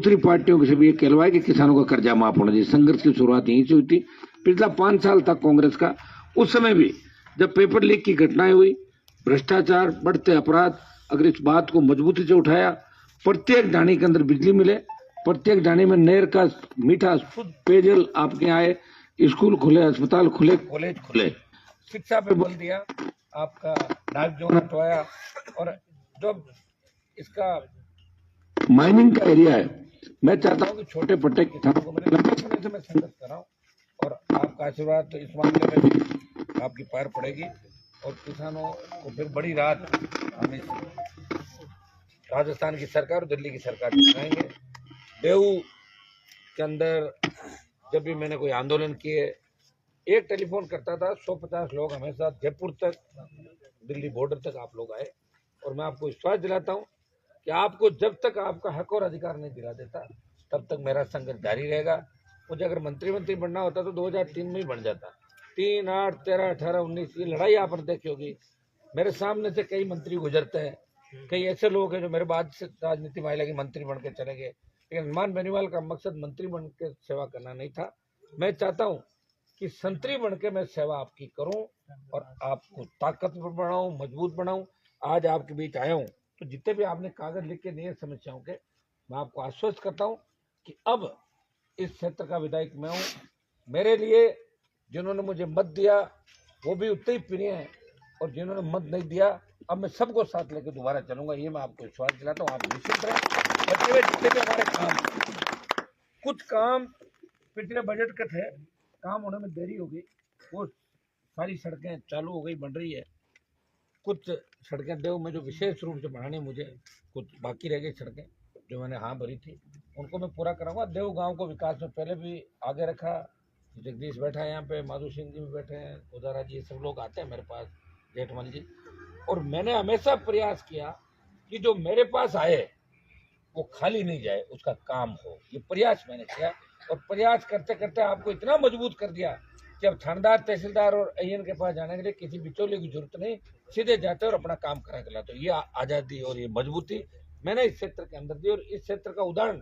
दूसरी पार्टियों से भी ये कहलवाया कि किसानों का कर्जा माफ होना चाहिए। संघर्ष की शुरुआत यहीं से हुई थी। पिछला 5 साल था कांग्रेस का। उस समय भी जब पेपर लीक की घटनाएं हुई, भ्रष्टाचार, बढ़ते अपराध, अगर इस बात को मजबूती से उठाया, प्रत्येक ढाणी के अंदर बिजली मिले, प्रत्येक ढाणी में नहर का मीठा शुद्ध पेयजल आपके आए, स्कूल खुले, अस्पताल खुले, कॉलेज खुले, शिक्षा पे बल दिया, आपका डाक जो हटवाया। और जब इसका माइनिंग का एरिया है, मैं चाहता हूं कि छोटे पट्टे किसानों को, मैंने लंबे समय से मैं संघर्ष कर रहा हूँ और आपका आशीर्वाद तो इस मामले में भी आपकी पैर पड़ेगी और किसानों को फिर बड़ी रात हम इस राजस्थान की सरकार और दिल्ली की सरकार दिखाएंगे। देऊ के अंदर जब भी मैंने कोई आंदोलन किए, एक टेलीफोन करता था, 150 लोग हमेशा जयपुर तक, दिल्ली बॉर्डर तक आप लोग आए। और मैं आपको विश्वास दिलाता हूं कि आपको जब तक आपका हक और अधिकार नहीं दिला देता तब तक मेरा संघर्ष जारी रहेगा। मुझे अगर मंत्री बनना होता तो 2003 में ही बन जाता। 3, 8, 13, 18, 19 ये लड़ाई आप देखी होगी। मेरे सामने से कई मंत्री गुजरते हैं, कई ऐसे लोग हैं जो मेरे बाद से राजनीति में आए लेकिन मंत्री बन के चले गए। लेकिन हनुमान बेनीवाल का मकसद मंत्री बन के सेवा करना नहीं था। मैं चाहता हूँ कि संतरी बन के मैं सेवा आपकी करूं और आपको ताकतवर बनाऊं, मजबूत बनाऊं। आज आपके बीच आया हूं तो जितने भी आपने कागज लिख के दिए समस्याओं के, मैं आपको आश्वस्त करता हूं कि अब इस क्षेत्र का विधायक मैं हूं। मेरे लिए जिन्होंने मुझे मत दिया वो भी उतने ही प्रिय हैं और जिन्होंने मत नहीं दिया अब मैं सबको साथ लेकर दोबारा चलूंगा। ये मैं आपको विश्वास दिलाता हूँ। आप निश्चित रहें। बचे हुए जितने भी हमारे काम, कुछ काम पिछले बजट के थे, काम होने में देरी हो गई, वो सारी सड़कें चालू हो गई, बन रही है। कुछ सड़कें देव में जो विशेष रूप से बनानी, मुझे कुछ बाकी रह गई सड़कें जो मैंने हाँ भरी थी, उनको मैं पूरा कराऊंगा। देव गांव को विकास में पहले भी आगे रखा। जगदीश बैठा है यहाँ पे, माधु सिंह जी भी बैठे हैं, उदारा जी, सब लोग आते हैं मेरे पास, जेठमल जी। और मैंने हमेशा प्रयास किया कि जो मेरे पास आए वो खाली नहीं जाए, उसका काम हो। ये प्रयास मैंने किया और प्रयास करते करते आपको इतना मजबूत कर दिया कि अब थानेदार, तहसीलदार और अय्यन के पास जाने के लिए किसी बिचौले की जरूरत नहीं, सीधे जाते और अपना काम करा के लाते। ये आजादी और ये मजबूती मैंने इस क्षेत्र के अंदर दी। और इस क्षेत्र का उदाहरण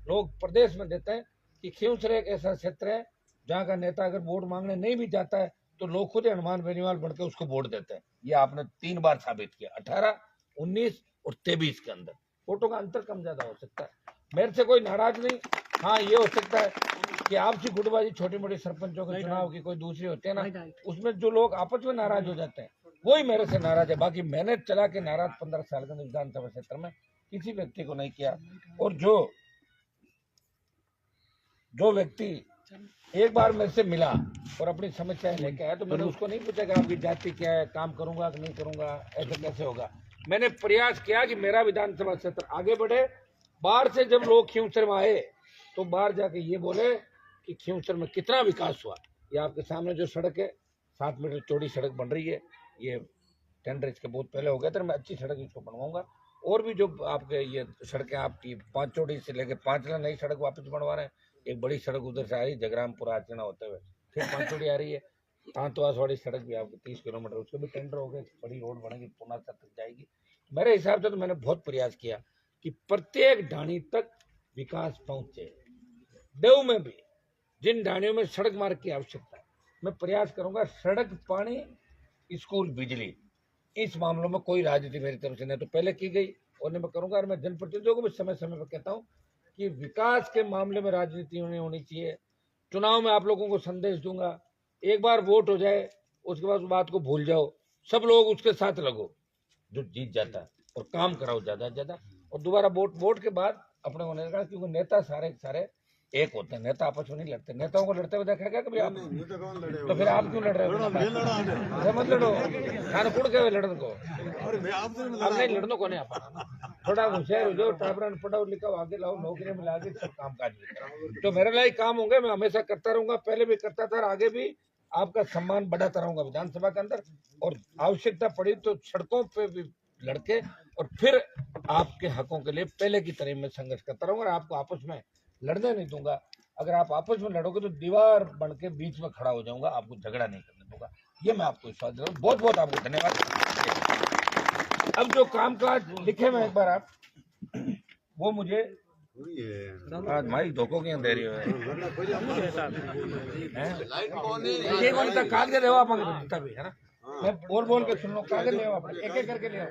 लोग प्रदेश में देते हैं कि खींवसर एक ऐसा क्षेत्र है जहाँ का नेता अगर वोट मांगने नहीं भी जाता है तो लोग खुद हनुमान बेनीवाल बढ़ के उसको वोट देते हैं। ये आपने 3 बार साबित किया, 18, 19 और 23 के अंदर। वोटों का अंतर कम ज्यादा हो सकता है, मेरे से कोई नाराज नहीं। हाँ, ये हो सकता है कि आपसी गुटबाजी छोटी मोटी सरपंचों के चुनाव की कोई दूसरी होती है ना, उसमें जो लोग आपस में नाराज हो जाते हैं वही मेरे से नाराज है। बाकी मैंने चला के नाराज 15 साल के विधानसभा क्षेत्र में किसी व्यक्ति को नहीं किया। और जो व्यक्ति एक बार मेरे से मिला और अपनी समस्याएं लेके आया तो मैंने उसको नहीं पूछा कि आपकी जाति क्या है, काम करूंगा कि नहीं करूंगा, ऐसे कैसे होगा। मैंने प्रयास किया कि मेरा विधानसभा क्षेत्र आगे बढ़े। बाहर से जब लोग खींवसर में आए तो बाहर जाके ये बोले कि खींवसर में कितना विकास हुआ। ये आपके सामने जो सड़क है, 7 मीटर चौड़ी सड़क बन रही है। ये टेंडर इसके बहुत पहले हो गया था, मैं अच्छी सड़क इसको बनवाऊंगा। और भी जो आपके ये सड़कें आपकी 5 चौड़ी से लेकर 5 लाइन नई सड़क वापस बनवा रहे हैं। एक बड़ी सड़क उधर से आ रही है जगरामपुर आचना होते हुए, फिर 5 चौड़ी आ रही है। तांतवास वाली सड़क भी आपकी 30 किलोमीटर, उसके भी टेंडर हो गए, बड़ी रोड बनेगी, पुना तक जाएगी। मेरे हिसाब से तो मैंने बहुत प्रयास किया कि प्रत्येक ढाणी तक विकास पहुंचे। देव में भी जिन ढाणियों में सड़क मार्ग की आवश्यकता है मैं प्रयास करूंगा। सड़क, पानी, स्कूल, बिजली, इस मामलों में कोई राजनीति मेरी तरफ से नहीं तो पहले की गई और नहीं मैं करूंगा। और मैं जनप्रतिनिधियों को भी समय समय पर कहता हूं कि विकास के मामले में राजनीति नहीं होनी चाहिए। चुनाव में आप लोगों को संदेश दूंगा, एक बार वोट हो जाए उसके बाद उस बात को भूल जाओ, सब लोग उसके साथ लगो जो जीत जाता है और काम कराओ ज्यादा से ज्यादा। और दोबारा वोट के बाद अपने होने लगा, क्योंकि नेता सारे एक होते हैं, नेता आपस में नहीं लड़ते। नेताओं को लड़ते हुए देखा क्या कभी आप? तो फिर आप क्यों लड़ रहे हो? मत लड़ो, खान कुड़ के लड़न को अब नहीं, लड़ने को नहीं। आप थोड़ा होशियार हो जाओ, टाबरन पढ़ाओ लिखाओ, आगे लाओ, नौकरी में लाके सब काम काज भी जो मेरे लिए काम होंगे मैं हमेशा करता रहूंगा, पहले भी करता था और आगे भी आपका सम्मान बढ़ाता रहूंगा विधानसभा के अंदर। और आवश्यकता पड़ी तो सड़कों पे भी लड़के और फिर आपके हकों के लिए पहले की तरह मैं संघर्ष करता रहूंगा। और आपको आपस में लड़ने नहीं दूंगा। अगर आप आपस में लड़ोगे तो दीवार बन के बीच में खड़ा हो जाऊंगा, आपको झगड़ा नहीं करने दूंगा। ये मैं आपको विश्वास दे रहा हूँ। बहुत बहुत आपको धन्यवाद। अब जो कामकाज लिखे में एक बार आप वो मुझे आज भाई धोखो क्यों दे रही हो एक बार तक कागज ले आप तभी है ना मैं बोल के सुन लो कागज ले आओ एक एक करके ले आओ